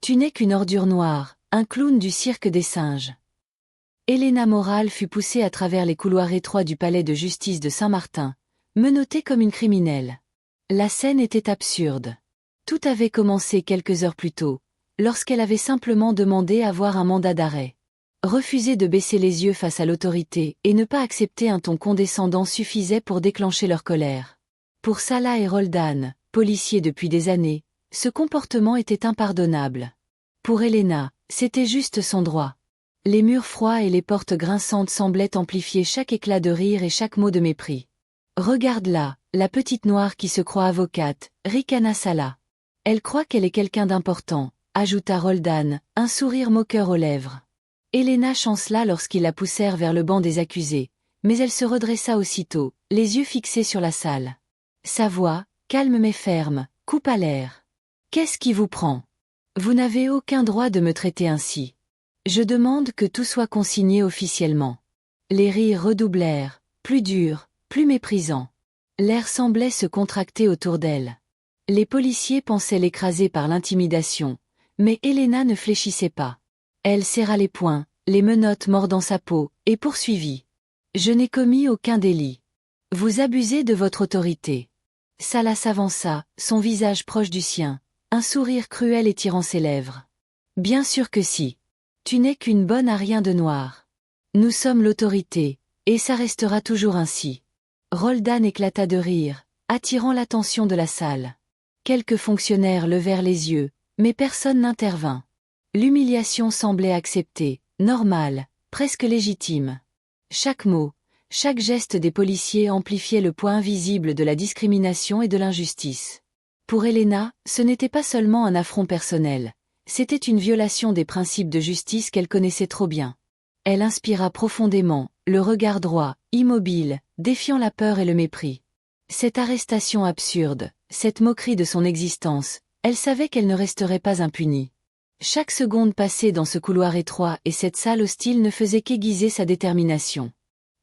Tu n'es qu'une ordure noire, un clown du cirque des singes. Elena Moral fut poussée à travers les couloirs étroits du palais de justice de Saint-Martin, menottée comme une criminelle. La scène était absurde. Tout avait commencé quelques heures plus tôt, lorsqu'elle avait simplement demandé à voir un mandat d'arrêt. Refuser de baisser les yeux face à l'autorité et ne pas accepter un ton condescendant suffisait pour déclencher leur colère. Pour Salah et Roldan, policiers depuis des années, ce comportement était impardonnable. Pour Elena, c'était juste son droit. Les murs froids et les portes grinçantes semblaient amplifier chaque éclat de rire et chaque mot de mépris. « Regarde-la, la petite noire qui se croit avocate », ricana Salah. « Elle croit qu'elle est quelqu'un d'important », ajouta Roldan, un sourire moqueur aux lèvres. Elena chancela lorsqu'ils la poussèrent vers le banc des accusés, mais elle se redressa aussitôt, les yeux fixés sur la salle. Sa voix, calme mais ferme, coupa l'air. « Qu'est-ce qui vous prend ? Vous n'avez aucun droit de me traiter ainsi. Je demande que tout soit consigné officiellement. » Les rires redoublèrent, plus durs, plus méprisants. L'air semblait se contracter autour d'elle. Les policiers pensaient l'écraser par l'intimidation, mais Elena ne fléchissait pas. Elle serra les poings, les menottes mordant sa peau, et poursuivit. « Je n'ai commis aucun délit. Vous abusez de votre autorité. » Salah s'avança, son visage proche du sien, un sourire cruel étirant ses lèvres. « Bien sûr que si. Tu n'es qu'une bonne à rien de noir. Nous sommes l'autorité, et ça restera toujours ainsi. » Roldan éclata de rire, attirant l'attention de la salle. Quelques fonctionnaires levèrent les yeux, mais personne n'intervint. L'humiliation semblait acceptée, normale, presque légitime. Chaque mot, chaque geste des policiers amplifiait le poids invisible de la discrimination et de l'injustice. Pour Elena, ce n'était pas seulement un affront personnel, c'était une violation des principes de justice qu'elle connaissait trop bien. Elle inspira profondément, le regard droit, immobile, défiant la peur et le mépris. Cette arrestation absurde, cette moquerie de son existence, elle savait qu'elle ne resterait pas impunie. Chaque seconde passée dans ce couloir étroit et cette salle hostile ne faisait qu'aiguiser sa détermination.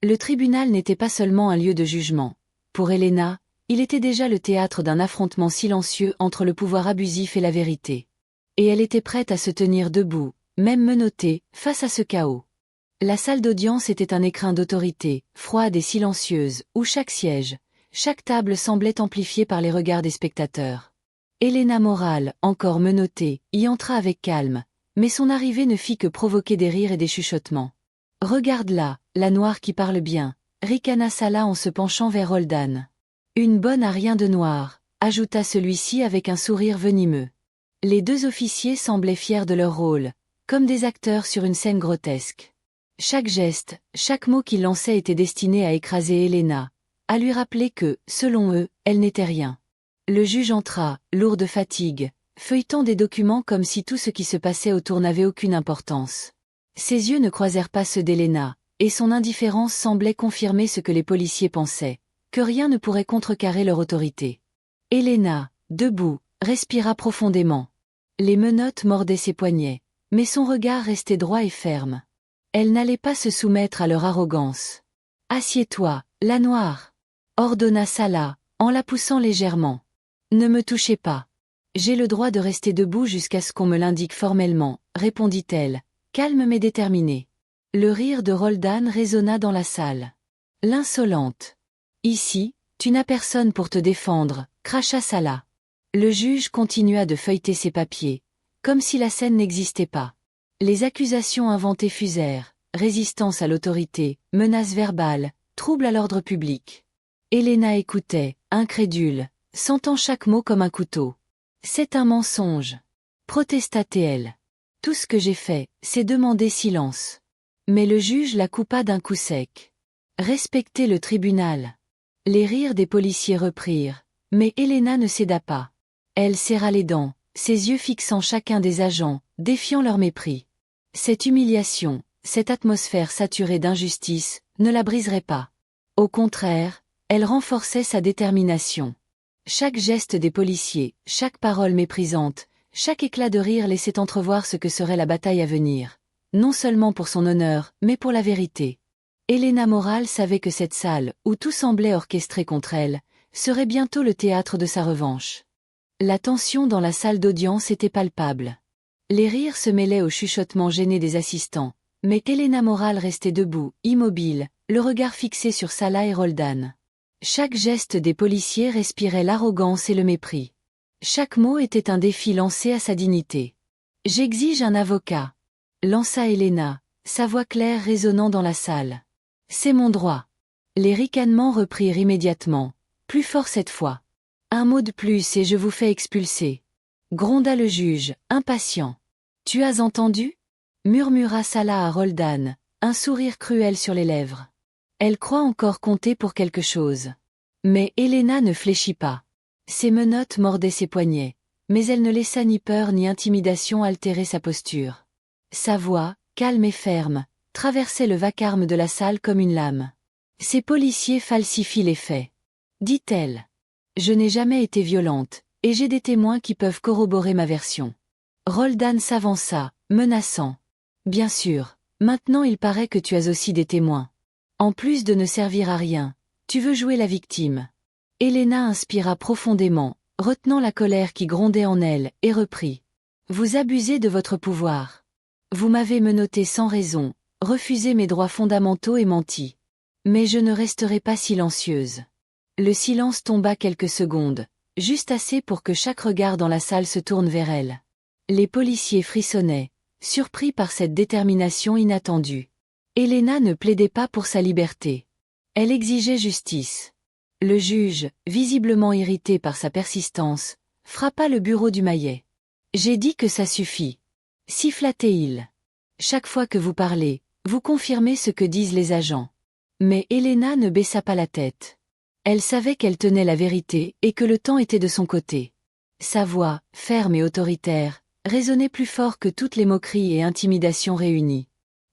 Le tribunal n'était pas seulement un lieu de jugement. Pour Elena, il était déjà le théâtre d'un affrontement silencieux entre le pouvoir abusif et la vérité. Et elle était prête à se tenir debout, même menottée, face à ce chaos. La salle d'audience était un écrin d'autorité, froide et silencieuse, où chaque siège, chaque table semblait amplifiée par les regards des spectateurs. Elena Moral, encore menottée, y entra avec calme, mais son arrivée ne fit que provoquer des rires et des chuchotements. « Regarde-la, la noire qui parle bien », ricana Salah en se penchant vers Roldan. « Une bonne à rien de noir », ajouta celui-ci avec un sourire venimeux. Les deux officiers semblaient fiers de leur rôle, comme des acteurs sur une scène grotesque. Chaque geste, chaque mot qu'ils lançaient était destiné à écraser Elena, à lui rappeler que, selon eux, elle n'était rien. Le juge entra, lourd de fatigue, feuilletant des documents comme si tout ce qui se passait autour n'avait aucune importance. Ses yeux ne croisèrent pas ceux d'Elena, et son indifférence semblait confirmer ce que les policiers pensaient, que rien ne pourrait contrecarrer leur autorité. Elena, debout, respira profondément. Les menottes mordaient ses poignets, mais son regard restait droit et ferme. Elle n'allait pas se soumettre à leur arrogance. « Assieds-toi, la noire !» ordonna Salah, en la poussant légèrement. « Ne me touchez pas. J'ai le droit de rester debout jusqu'à ce qu'on me l'indique formellement, » répondit-elle, calme mais déterminée. Le rire de Roldan résonna dans la salle. « L'insolente. Ici, tu n'as personne pour te défendre, » cracha Salah. Le juge continua de feuilleter ses papiers, comme si la scène n'existait pas. Les accusations inventées fusèrent, résistance à l'autorité, menaces verbales, troubles à l'ordre public. Elena écoutait, incrédule, sentant chaque mot comme un couteau. « C'est un mensonge !» protesta-t-elle. « Tout ce que j'ai fait, c'est demander silence. » Mais le juge la coupa d'un coup sec. « Respectez le tribunal. » Les rires des policiers reprirent, mais Elena ne céda pas. Elle serra les dents, ses yeux fixant chacun des agents, défiant leur mépris. Cette humiliation, cette atmosphère saturée d'injustice, ne la briserait pas. Au contraire, elle renforçait sa détermination. Chaque geste des policiers, chaque parole méprisante, chaque éclat de rire laissait entrevoir ce que serait la bataille à venir, non seulement pour son honneur, mais pour la vérité. Elena Moral savait que cette salle, où tout semblait orchestré contre elle, serait bientôt le théâtre de sa revanche. La tension dans la salle d'audience était palpable. Les rires se mêlaient aux chuchotements gênés des assistants, mais Elena Moral restait debout, immobile, le regard fixé sur Salah et Roldan. Chaque geste des policiers respirait l'arrogance et le mépris. Chaque mot était un défi lancé à sa dignité. « J'exige un avocat », lança Elena, sa voix claire résonnant dans la salle. « C'est mon droit. » Les ricanements reprirent immédiatement, plus fort cette fois. « Un mot de plus et je vous fais expulser. » Gronda le juge, impatient. « Tu as entendu ?» murmura Salah à Roldan, un sourire cruel sur les lèvres. Elle croit encore compter pour quelque chose. Mais Elena ne fléchit pas. Ses menottes mordaient ses poignets, mais elle ne laissa ni peur ni intimidation altérer sa posture. Sa voix, calme et ferme, traversait le vacarme de la salle comme une lame. « Ces policiers falsifient les faits. » dit-elle. « Je n'ai jamais été violente, et j'ai des témoins qui peuvent corroborer ma version. » Roldan s'avança, menaçant. « Bien sûr, maintenant il paraît que tu as aussi des témoins. En plus de ne servir à rien, tu veux jouer la victime. » Elena inspira profondément, retenant la colère qui grondait en elle, et reprit. « Vous abusez de votre pouvoir. Vous m'avez menotté sans raison, refusé mes droits fondamentaux et menti. Mais je ne resterai pas silencieuse. » Le silence tomba quelques secondes, juste assez pour que chaque regard dans la salle se tourne vers elle. Les policiers frissonnaient, surpris par cette détermination inattendue. Elena ne plaidait pas pour sa liberté. Elle exigeait justice. Le juge, visiblement irrité par sa persistance, frappa le bureau du maillet. « J'ai dit que ça suffit. » siffla-t-il. « Chaque fois que vous parlez, vous confirmez ce que disent les agents. » Mais Elena ne baissa pas la tête. Elle savait qu'elle tenait la vérité et que le temps était de son côté. Sa voix, ferme et autoritaire, résonnait plus fort que toutes les moqueries et intimidations réunies.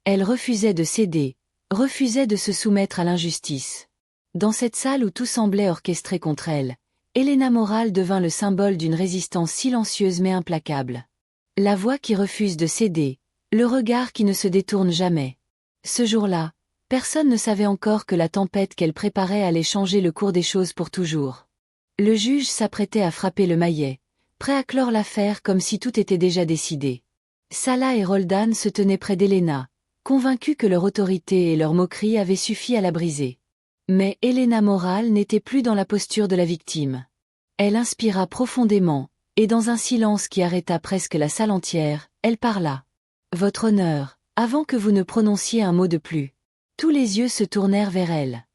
Elle refusait de céder, refusait de se soumettre à l'injustice. Dans cette salle où tout semblait orchestré contre elle, Elena Moral devint le symbole d'une résistance silencieuse mais implacable. La voix qui refuse de céder, le regard qui ne se détourne jamais. Ce jour-là, personne ne savait encore que la tempête qu'elle préparait allait changer le cours des choses pour toujours. Le juge s'apprêtait à frapper le maillet, prêt à clore l'affaire comme si tout était déjà décidé. Salah et Roldan se tenaient près d'Elena, convaincus que leur autorité et leur moquerie avaient suffi à la briser. Mais Elena Moral n'était plus dans la posture de la victime. Elle inspira profondément, et dans un silence qui arrêta presque la salle entière, elle parla. « Votre honneur, avant que vous ne prononciez un mot de plus. » Tous les yeux se tournèrent vers elle.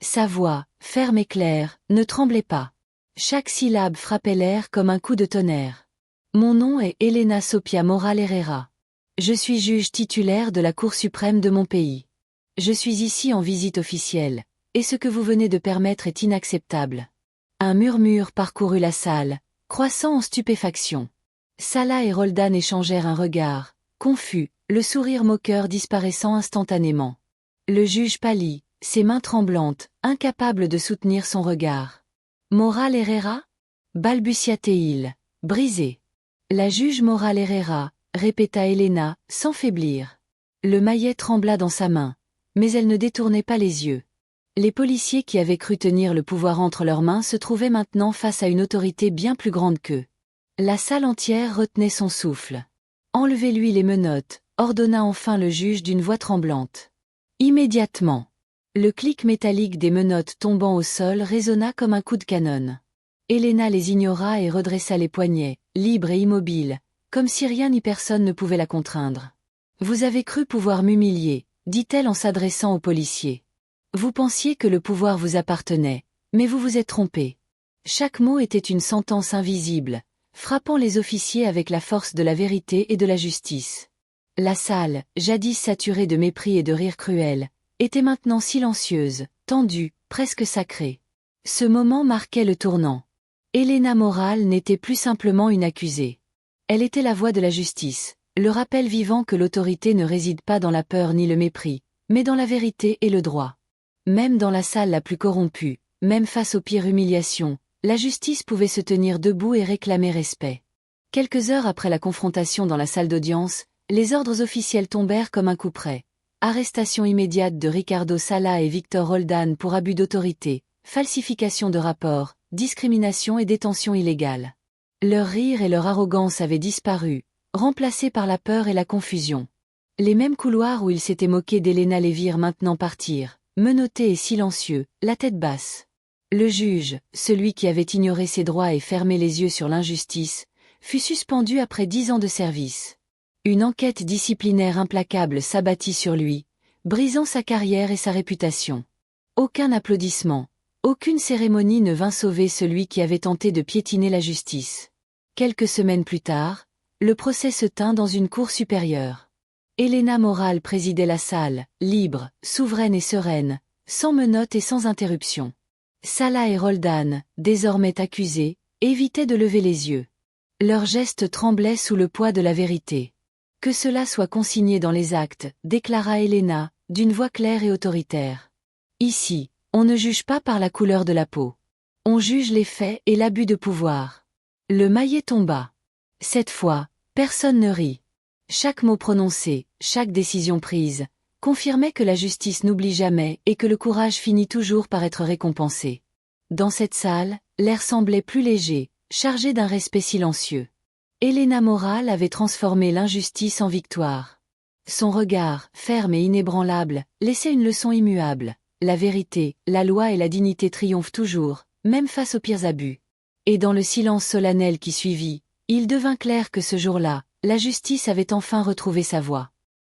Sa voix, ferme et claire, ne tremblait pas. Chaque syllabe frappait l'air comme un coup de tonnerre. « Mon nom est Elena Sophia Moral Herrera. Je suis juge titulaire de la Cour suprême de mon pays. Je suis ici en visite officielle, et ce que vous venez de permettre est inacceptable. » Un murmure parcourut la salle, croissant en stupéfaction. Salah et Roldan échangèrent un regard, confus, le sourire moqueur disparaissant instantanément. Le juge pâlit, ses mains tremblantes, incapable de soutenir son regard. « Moral Herrera » balbutia-t-il, brisé. « La juge Moral Herrera » répéta Elena, sans faiblir. Le maillet trembla dans sa main, mais elle ne détournait pas les yeux. Les policiers qui avaient cru tenir le pouvoir entre leurs mains se trouvaient maintenant face à une autorité bien plus grande qu'eux. La salle entière retenait son souffle. « Enlevez-lui les menottes » ordonna enfin le juge d'une voix tremblante. Immédiatement. Le clic métallique des menottes tombant au sol résonna comme un coup de canon. Elena les ignora et redressa les poignets, libre et immobile, comme si rien ni personne ne pouvait la contraindre. « Vous avez cru pouvoir m'humilier » dit-elle en s'adressant aux policiers. « Vous pensiez que le pouvoir vous appartenait, mais vous vous êtes trompé. » Chaque mot était une sentence invisible, frappant les officiers avec la force de la vérité et de la justice. La salle, jadis saturée de mépris et de rires cruels, était maintenant silencieuse, tendue, presque sacrée. Ce moment marquait le tournant. Elena Moral n'était plus simplement une accusée. Elle était la voix de la justice, le rappel vivant que l'autorité ne réside pas dans la peur ni le mépris, mais dans la vérité et le droit. Même dans la salle la plus corrompue, même face aux pires humiliations, la justice pouvait se tenir debout et réclamer respect. Quelques heures après la confrontation dans la salle d'audience, les ordres officiels tombèrent comme un coup près. Arrestation immédiate de Ricardo Salah et Victor Roldan pour abus d'autorité, falsification de rapports, discrimination et détention illégale. Leur rire et leur arrogance avaient disparu, remplacés par la peur et la confusion. Les mêmes couloirs où il s'était moqué d'Elena les virent maintenant partir, menottés et silencieux, la tête basse. Le juge, celui qui avait ignoré ses droits et fermé les yeux sur l'injustice, fut suspendu après 10 ans de service. Une enquête disciplinaire implacable s'abattit sur lui, brisant sa carrière et sa réputation. Aucun applaudissement, aucune cérémonie ne vint sauver celui qui avait tenté de piétiner la justice. Quelques semaines plus tard, le procès se tint dans une cour supérieure. Elena Moral présidait la salle, libre, souveraine et sereine, sans menottes et sans interruption. Salah et Roldan, désormais accusés, évitaient de lever les yeux. Leurs gestes tremblaient sous le poids de la vérité. Que cela soit consigné dans les actes, déclara Elena, d'une voix claire et autoritaire. Ici, on ne juge pas par la couleur de la peau. On juge les faits et l'abus de pouvoir. Le maillet tomba. Cette fois, personne ne rit. Chaque mot prononcé, chaque décision prise, confirmait que la justice n'oublie jamais et que le courage finit toujours par être récompensé. Dans cette salle, l'air semblait plus léger, chargé d'un respect silencieux. Elena Moral avait transformé l'injustice en victoire. Son regard, ferme et inébranlable, laissait une leçon immuable. La vérité, la loi et la dignité triomphent toujours, même face aux pires abus. Et dans le silence solennel qui suivit, il devint clair que ce jour-là, la justice avait enfin retrouvé sa voie.